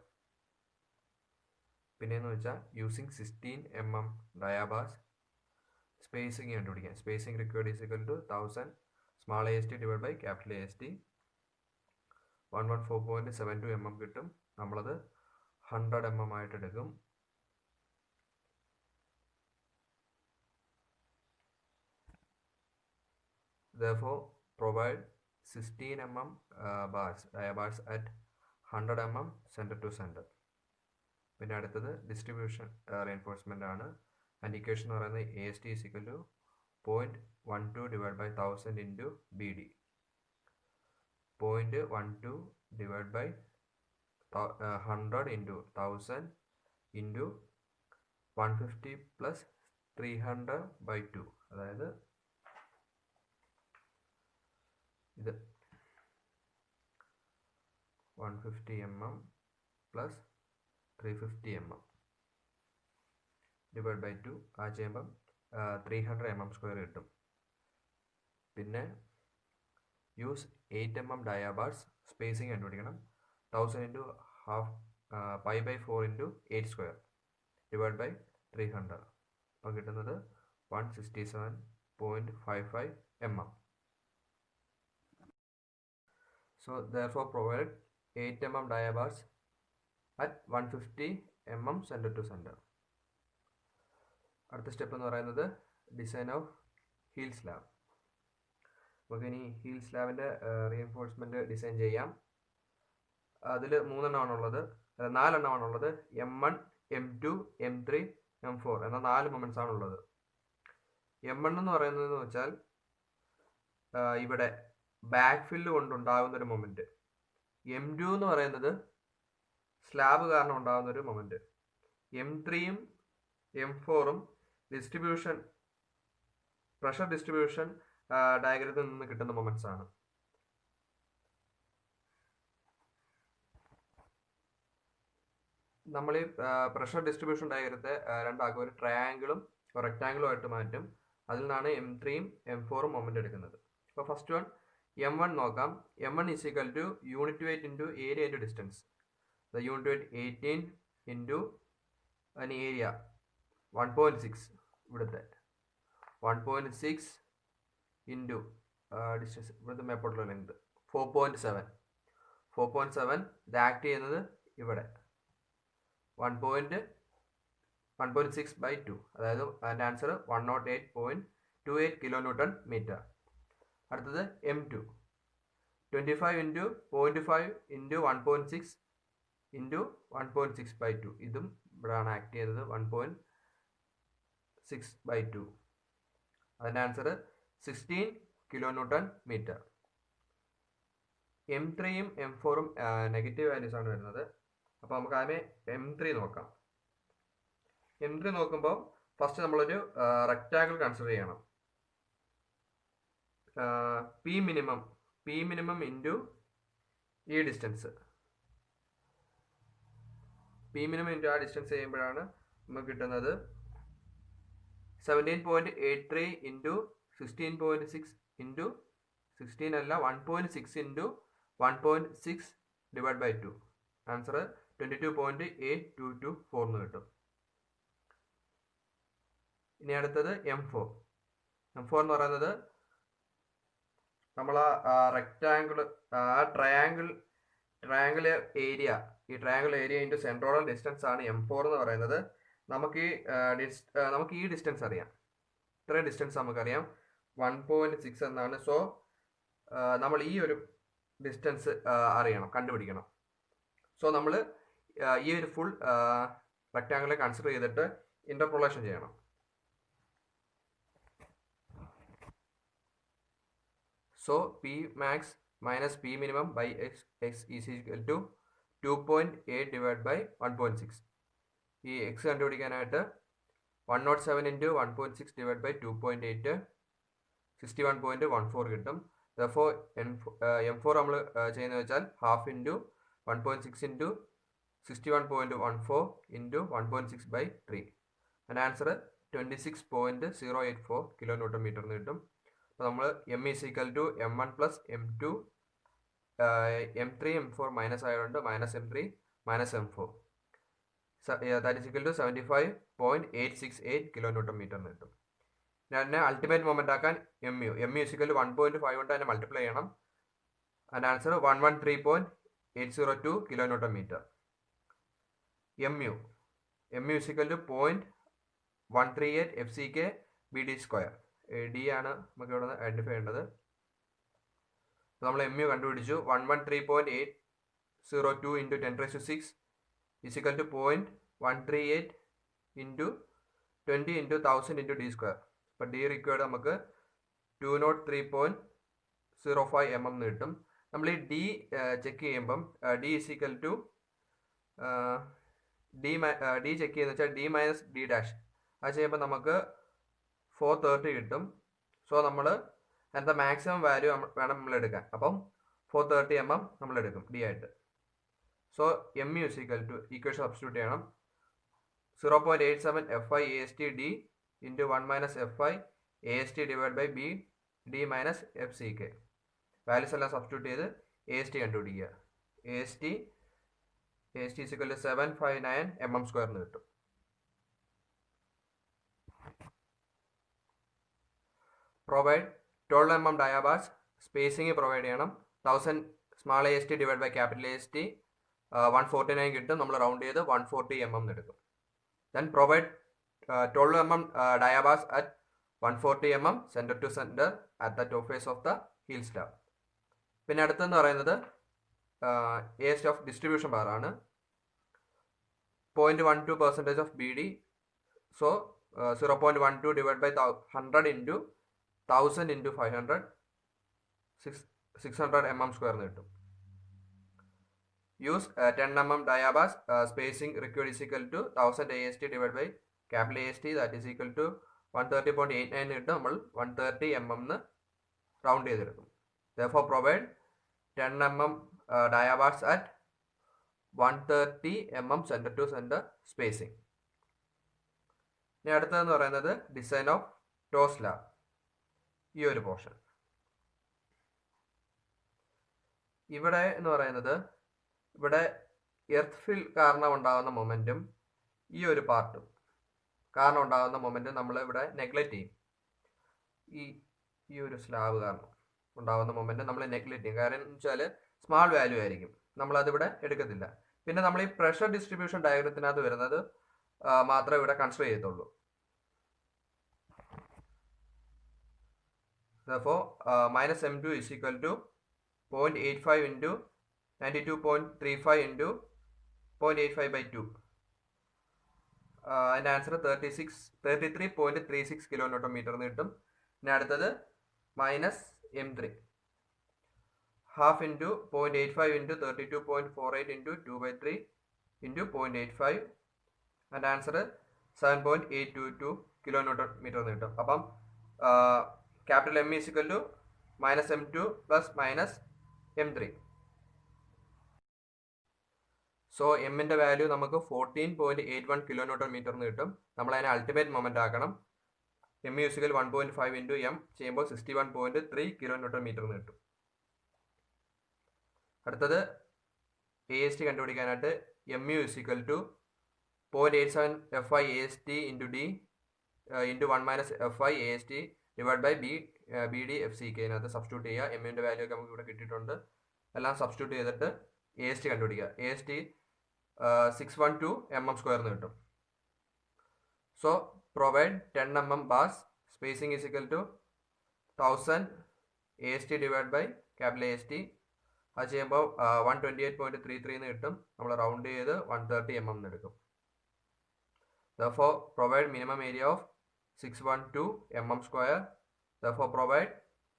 പിന്നെയെന്ന് വെച്ചാൽ യൂസിങ് 16 mm ഡയാബാസ് സ്പേസിങ് കണ്ടുപിടിക്കാം. Spacing required is equal to 1000 small AST divide by capital AST. 114.72 mm കിട്ടും. നമ്മളത് 100 mm ആയിട്ട് എടുക്കും. Therefore, provide 16 mm diabars at 100 mm center to center. പിന്നെ അടുത്തത് ഡിസ്ട്രിബ്യൂഷൻ റെയിൻഫോഴ്സ്മെൻ്റ് ആണ്. ആൻഡ് ഇക്വേഷൻ എന്ന് പറയുന്നത് AST is equal to 0.12 divide by 1000 into BD. 0.12 divide by 100 into 1000 into 150 plus 300 by 2. അതായത് ഇത് 150 mm plus 350 mm divide by 2. ആ ചെയ്യുമ്പം 300 mm² കിട്ടും. പിന്നെ യൂസ് 8 mm ഡയാബാർസ് സ്പേസിങ് കണ്ടുപിടിക്കണം. 1000 into half π/4 into 8² divide by 300. അപ്പം കിട്ടുന്നത് 167.55 mm. So therefore provide 8 mm diabars at 150 mm center to center. അടുത്ത സ്റ്റെപ്പ് എന്ന് പറയുന്നത് ഡിസൈൻ ഓഫ് ഹീൽ സ്ലാബ്. നമുക്ക് ഇനി ഹീൽ സ്ലാബിൻ്റെ റീഎൻഫോഴ്സ്മെൻറ്റ് ഡിസൈൻ ചെയ്യാം. അതിൽ 4 എണ്ണമാണുള്ളത്. M1, M2, M3, M4 എന്ന 4 മൊമെൻറ്റ്സ് ആണുള്ളത്. M1 എന്ന് പറയുന്നത് വെച്ചാൽ ഇവിടെ ബാക്ക് ഫില്ല് കൊണ്ടുണ്ടാകുന്ന ഒരു മൊമെൻറ്റ്. M2 എന്ന് പറയുന്നത് സ്ലാബ് കാരണം ഉണ്ടാകുന്ന ഒരു മൊമെൻറ്റ്. M3യും M4ഉം പ്രഷർ ഡിസ്ട്രിബ്യൂഷൻ ഡയഗ്രത്തിൽ നിന്ന് കിട്ടുന്ന മൊമെൻറ്റ്സ് ആണ്. നമ്മൾ ഈ പ്രഷർ ഡിസ്ട്രിബ്യൂഷൻ ഡയഗ്രത്തെ രണ്ടാക്കും, ഒരു ട്രയാങ്കിളും റെക്ടാങ്കിളും ആയിട്ട് മാറ്റും. അതിൽ നിന്നാണ് M3യും M4ഉം മൊമെൻറ്റ് എടുക്കുന്നത്. അപ്പോൾ ഫസ്റ്റ് വൺ M1 നോക്കാം. M1 is equal two unit weight into area into distance. The unit weight 18 into an area 1.6 ഇവിടുത്തെ 1.6 ഇൻറ്റു ഡിസ്റ്റൻസ് ഇവിടുത്തെ മേപ്പോട്ടുള്ള ലെങ്ത് 4.7 ഇത് ആക്ട് ചെയ്യുന്നത് ഇവിടെ 1.6/2, അതായത് അതിൻ്റെ ആൻസർ 108.28 കിലോ ന്യൂട്ടൺ മീറ്റർ. അടുത്തത് M2 25 ഇൻറ്റു 0.5 ഇൻറ്റു 1.6 ഇൻറ്റു 1.6/2, ഇതും ഇവിടെയാണ് ആക്ട് ചെയ്യുന്നത് 1.6/2. അതിൻ്റെ ആൻസർ 16 കിലോ ന്യൂട്ടൺ മീറ്റർ. M3യും M4ഉം നെഗറ്റീവ് വാല്യൂസ് ആണ് വരുന്നത്. അപ്പോൾ നമുക്ക് ആദ്യമേ M3 നോക്കാം. M3 നോക്കുമ്പോൾ ഫസ്റ്റ് നമ്മളൊരു റെക്റ്റാങ്കിൾ കൺസിഡർ ചെയ്യണം. P മിനിമം ഇൻറ്റു ഈ ഡിസ്റ്റൻസ്, P മിനിമം ഇൻറ്റു ആ ഡിസ്റ്റൻസ് ചെയ്യുമ്പോഴാണ് നമുക്ക് കിട്ടുന്നത് 17.83 ഇൻറ്റു 16.6 ഇൻറ്റു 16 അല്ല 1.6 ഇൻറ്റു 1.6 ഡിവൈഡ് ബൈ 2, ആൻസർ 22.8224 എന്ന് കിട്ടും. ഇനി അടുത്തത് M4 എന്ന് പറയുന്നത് നമ്മൾ ആ റെക്റ്റാങ്കിൾ ട്രയാങ്കിൾ ഏരിയ, ഈ ട്രയാങ്കിൾ ഏരിയ ഇൻറ്റു സെൻട്രോളൽ ഡിസ്റ്റൻസ് ആണ് M4 എന്ന് പറയുന്നത്. നമുക്ക് ഈ ഡിസ്റ്റൻസ് അറിയാം, ഇത്രയും ഡിസ്റ്റൻസ് നമുക്കറിയാം 1.6 എന്നാണ്. സോ നമ്മൾ ഈ ഒരു ഡിസ്റ്റൻസ് കണ്ടുപിടിക്കണം. സോ നമ്മൾ ഈ ഒരു ഫുൾ റെക്റ്റാങ്കിളെ കൺസിഡർ ചെയ്തിട്ട് ഇന്റർപോളേഷൻ ചെയ്യണം. So P max minus P minimum by x is equal to 2.8 divided by 1.6. ഈ x കണ്ടുപിടിക്കാനായിട്ട് 107 ഇൻറ്റു 1.6 ഡിവൈഡ് ബൈ 2.8 61.14 കിട്ടും. Therefore M4 നമ്മൾ ചെയ്യുന്നത് വെച്ചാൽ ഹാഫ് ഇൻറ്റു 1.6 ഇൻറ്റു 61.14 ഇൻറ്റു 1.6/3, അതിൻ്റെ ആൻസർ 26.084 കിലോ ന്യൂട്ടൺ മീറ്റർ എന്ന് കിട്ടും. അപ്പോൾ നമ്മൾ M is equal to M1 plus M2, M3 M4 minus ആയതുകൊണ്ട് minus M3 minus M4, that is equal to 75.868 kilo newton meter എന്ന് കിട്ടും. ഞാൻ അൾട്ടിമേറ്റ് മൊമെന്റ് ആക്കാൻ MU is equal to 1.5 കൊണ്ട് തന്നെ മൾട്ടിപ്ലൈ ചെയ്യണം. അതിൻ്റെ answer 113.802 kilo newton metre. MU is equal to 0.138 FCK BD square. D ആണ് നമുക്ക് ഇവിടെ ഐഡന്റിഫൈ ചെയ്യേണ്ടത്. നമ്മൾ MU കണ്ടുപിടിച്ചു. 113.802 into 10⁶ is equal to 0.138 into 20 into 1000 into D square. അപ്പോൾ D റിക്വയർഡ് നമുക്ക് 203.05 mm എന്ന് കിട്ടും. നമ്മൾ ഈ D ചെക്ക് ചെയ്യുമ്പം D is equal to D check ചെയ്യുന്ന വെച്ചാൽ D മൈനസ് D ഡാഷ്, അത് ചെയ്യുമ്പോൾ നമുക്ക് 430 കിട്ടും. സോ നമ്മൾ എന്താ മാക്സിമം വാല്യൂ വേണം നമ്മൾ എടുക്കാൻ. അപ്പം 430 mm നമ്മൾ എടുക്കും D ആയിട്ട്. So MU is equal to equation substitute ചെയ്യണം. 0.87 FI AST D into 1 minus FI AST divide by D minus FCK. Values എല്ലാം സബ്സ്റ്റിറ്റ്യൂട്ട് ചെയ്ത് AST കണ്ടുപിടിക്കുക. AST is equal to 759 mm square എന്ന് കിട്ടും. Provide 12 mm dia bars, spacing provide ചെയ്യണം. 1000 small AST divide by capital AST 149 കിട്ടും. നമ്മൾ റൗണ്ട് ചെയ്ത് 140 mm എടുക്കും. Then provide 12 mm dia bars at 140 mm centre to centre at the top face of the heel slab. പിന്നെ അടുത്തെന്ന് പറയുന്നത് AST ഓഫ് ഡിസ്ട്രിബ്യൂഷൻ ബാർ ആണ്. 0.12% of BD. So 0.12 divide by 100 into 1000 into 500 600 mm square എന്ന് കിട്ടും. Use 10 mm dia bars, spacing required is equal to 1000 AST divide by capital AST, that is equal to 130.89 കിട്ടും. നമ്മൾ 130 mm എന്ന് റൗണ്ട് ചെയ്തെടുക്കും. Therefore provide 10 mm dia bars at 130 mm centre to centre spacing. ഇനി അടുത്തതെന്ന് പറയുന്നത് ഡിസൈൻ ഓഫ് ടോ സ്ലാബ്. ഈ ഒരു പോർഷൻ ഇവിടെ എന്ന് പറയുന്നത്, ഇവിടെ എർത്ത് ഫിൽ കാരണം ഉണ്ടാകുന്ന മൊമെൻറ്റും ഈ ഒരു പാർട്ടും കാരണം ഉണ്ടാകുന്ന മൊമെന്റ് നമ്മൾ ഇവിടെ നെഗ്ലക്റ്റ് ചെയ്യും. ഈ ഒരു സ്ലാബ് കാരണം ഉണ്ടാകുന്ന മൊമെന്റ് നമ്മൾ നെഗ്ലക്റ്റ് ചെയ്യും. കാരണം എന്ന് വെച്ചാൽ സ്മാൾ വാല്യൂ ആയിരിക്കും, നമ്മളതിവിടെ എടുക്കത്തില്ല. പിന്നെ നമ്മൾ ഈ പ്രഷർ ഡിസ്ട്രിബ്യൂഷൻ ഡയഗ്രത്തിനകത്ത് വരുന്നത് മാത്രമേ ഇവിടെ കൺസിഡർ ചെയ്യത്തുള്ളൂ. Therefore, minus m2 is equal to 0.85 into 92.35 into 0.85 by 2. അതിൻ്റെ ആൻസർ 33.36 കിലോ ന്യൂട്ടൺ മീറ്റർ എന്ന് കിട്ടും. ഇനി അടുത്തത് minus m3 half into 0.85 into 32.48 into 2/3 into 0.85. അതിൻ്റെ ആൻസർ 7.822 കിലോ ന്യൂട്ടൺ മീറ്റർ എന്ന് കിട്ടും. അപ്പം capital M is equal to minus m2 plus minus m3. So എമ്മിൻ്റെ വാല്യൂ നമുക്ക് 14.81 കിലോ ന്യൂട്ടൺ മീറ്റർ എന്ന് കിട്ടും. നമ്മൾ അതിനെ അൾട്ടിമേറ്റ് മൊമെന്റ് ആക്കണം. M is equal 1.5 into m ചെയ്യുമ്പോൾ 61.3 കിലോ ന്യൂട്ടൺ മീറ്റർ എന്ന് കിട്ടും. അടുത്തത് AST കണ്ടുപിടിക്കാനായിട്ട് mu is equal to 0.87 FI AST into D into 1 minus FI AST divided by BD FCK. അതിനകത്ത് സബ്സ്റ്റിറ്റ്യൂട്ട് ചെയ്യുക. എമ്മിൻ്റെ വാല്യൂ ഒക്കെ നമുക്ക് ഇവിടെ കിട്ടിയിട്ടുണ്ട്. എല്ലാം സബ്സ്റ്റിറ്റ്യൂട്ട് ചെയ്തിട്ട് AST കണ്ടുപിടിക്കുക. AST 612 mm² എന്ന് കിട്ടും. So provide 10 mm bars, spacing is equal to 1000 AST divided by capital AST. അത് ചെയ്യുമ്പോൾ 128.33 എന്ന് കിട്ടും. നമ്മൾ റൗണ്ട് ചെയ്ത് 130 mm എന്ന് എടുക്കും. Therefore, provide minimum area of 612 mm². Therefore, provide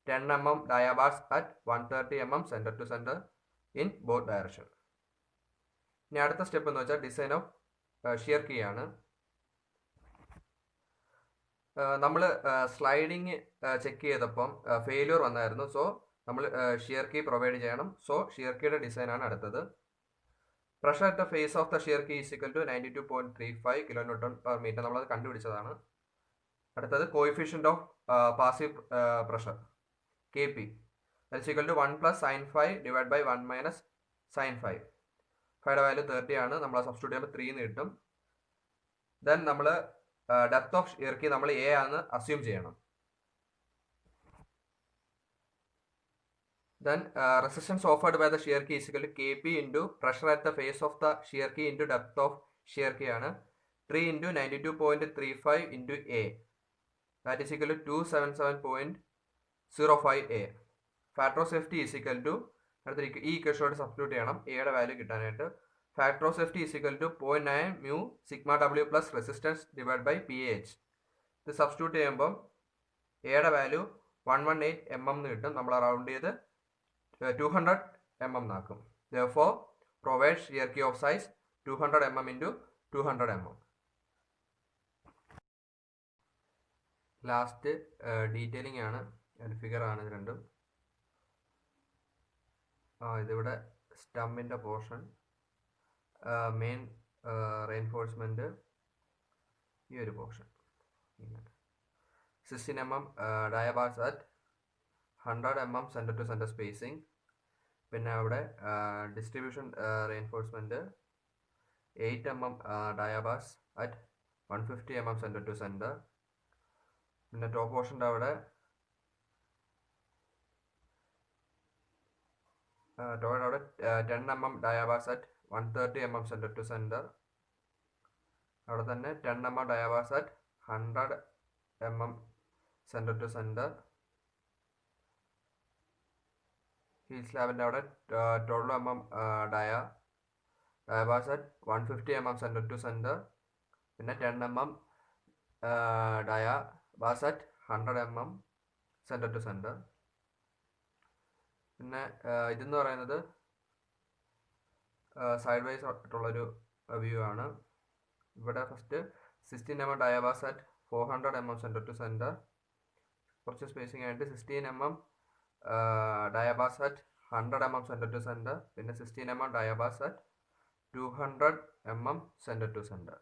10 mm dia bars at 130 mm center to center in both direction. ഇനി അടുത്ത സ്റ്റെപ്പ് എന്ന് വെച്ചാൽ ഡിസൈൻ ഓഫ് ഷിയർ കീ ആണ്. നമ്മൾ സ്ലൈഡിങ് ചെക്ക് ചെയ്തപ്പം ഫെയിലിയർ വന്നായിരുന്നു. സോ നമ്മൾ ഷിയർ കീ പ്രൊവൈഡ് ചെയ്യണം. സോ ഷിയർ കീയുടെ ഡിസൈൻ ആണ് അടുത്തത്. Pressure at the face of the shear key is equal to 92.35 kilo newton per metre. നമ്മളത് കണ്ടുപിടിച്ചതാണ്. അടുത്തത് coefficient of passive pressure KP that's equal to 1 plus sin 5 divided by 1 minus sin 5. 5യുടെ വാല്യൂ 30 ആണ്. നമ്മൾ സബ്സ്റ്റിറ്റ്യൂട്ട് ചെയ്യുമ്പോൾ 3 എന്ന് കിട്ടും. ദെൻ നമ്മൾ ഡെപ്ത് ഓഫ് ഷിയർ കീ നമ്മൾ A ആണെന്ന് അസ്യൂം ചെയ്യണം. Then resistance offered by the shear key is equal to Kp into pressure at the face of the shear key into depth of shear key ആണ് 3 into 92.35 into A. That is equal to 277.05 A. Factor of safety is equal to അടുത്ത ഈ ഇക്വേഷനോട് സബ്സ്റ്റിറ്റ്യൂട്ട് ചെയ്യണം എയുടെ വാല്യൂ കിട്ടാനായിട്ട്. Factor of safety is equal to 0.9 mu sigma W plus resistance divided by PH. ഇത് സബ്സ്റ്റിറ്റ്യൂട്ട് ചെയ്യുമ്പം എയുടെ വാല്യൂ 118 mm എന്ന് കിട്ടും. നമ്മൾ റൗണ്ട് ചെയ്ത് 200 mm എന്നാക്കും. Therefore, provide shear key of size 200 mm into 200 mm. Last detailing ആണ്, ഫിഗർ ആണ് ഇത് രണ്ടും. ഇതിവിടെ സ്റ്റമ്മിൻ്റെ പോർഷൻ, മെയിൻ റെയിൻഫോഴ്സ്മെൻറ്റ് ഈ ഒരു portion 16 mm dia bars at 100 mm centre to centre spacing. പിന്നെ അവിടെ distribution reinforcement 8 mm dia bars at 150 mm centre to centre. പിന്നെ ടോപ്പ് പോർഷൻ്റെ അവിടെ 10 mm dia bars at 130 mm centre to centre. അവിടെ തന്നെ 10 mm dia bars at 100 mm centre to centre. ഈ സ്ലാബിൻ്റെ അവിടെ 12 mm dia bars at 150 mm centre to centre. പിന്നെ 10 mm dia bars at 100 mm centre to centre. പിന്നെ ഇതെന്ന് പറയുന്നത് സൈഡ് വൈസ് ആയിട്ടുള്ളൊരു വ്യൂ ആണ്. ഇവിടെ first 16 mm dia bars at 400 mm centre to centre. കുറച്ച് സ്പേസിങ് ആയിട്ട് 16 mm dia bars at 100 mm centre to centre. പിന്നെ 16 mm dia bars at 200 mm centre to centre.